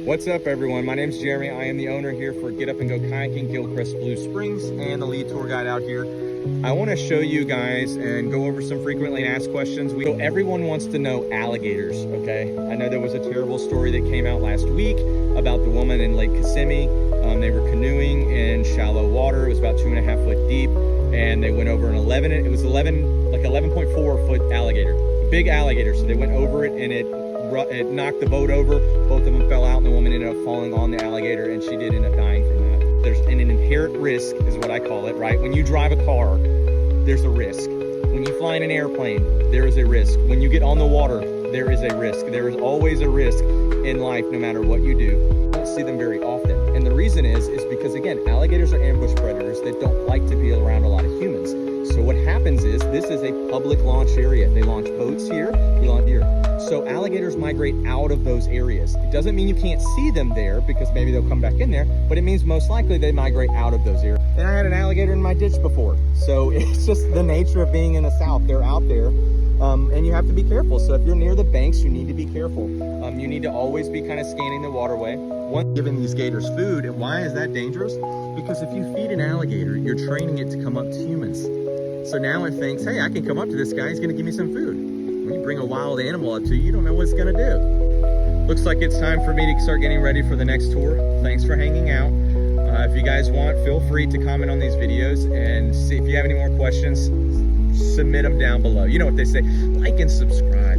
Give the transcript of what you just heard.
What's up, everyone? My name's Jeremy. I am the owner here for Get Up and Go Kayaking, Gilchrist Blue Springs, and the lead tour guide out here. I want to show you guys and go over some frequently asked questions. So everyone wants to know alligators, okay? I know there was a terrible story that came out last week about the woman in Lake Kissimmee. They were canoeing in shallow water. It was about 2.5 foot deep, and they went over an 11.4 foot alligator, a big alligator. So they went over it, and it knocked the boat over. Both of them fell out, and the woman ended up falling on the alligator, and she did end up dying from that. There's an inherent risk, is what I call it, right? When you drive a car, there's a risk. When you fly in an airplane, there is a risk. When you get on the water, there is a risk. There is always a risk in life, no matter what you do. You don't see them very often. And the reason is because, again, alligators are ambush predators that don't like to be around a lot of humans. So what happens is, this is a public launch area. They launch boats here, they launch here. So alligators migrate out of those areas. It doesn't mean you can't see them there, because maybe they'll come back in there, but it means most likely they migrate out of those areas. And I had an alligator in my ditch before. So it's just the nature of being in the South. They're out there, and you have to be careful. So if you're near the banks, you need to be careful. You need to always be kind of scanning the waterway. One, giving these gators food. And why is that dangerous? Because if you feed an alligator, you're training it to come up to humans. So now it thinks, hey, I can come up to this guy, he's gonna give me some food. When you bring a wild animal up to you, you don't know what it's gonna do. Looks like it's time for me to start getting ready for the next tour. Thanks for hanging out. If you guys want, feel free to comment on these videos, and see if you have any more questions, submit them down below. You know what they say, like and subscribe.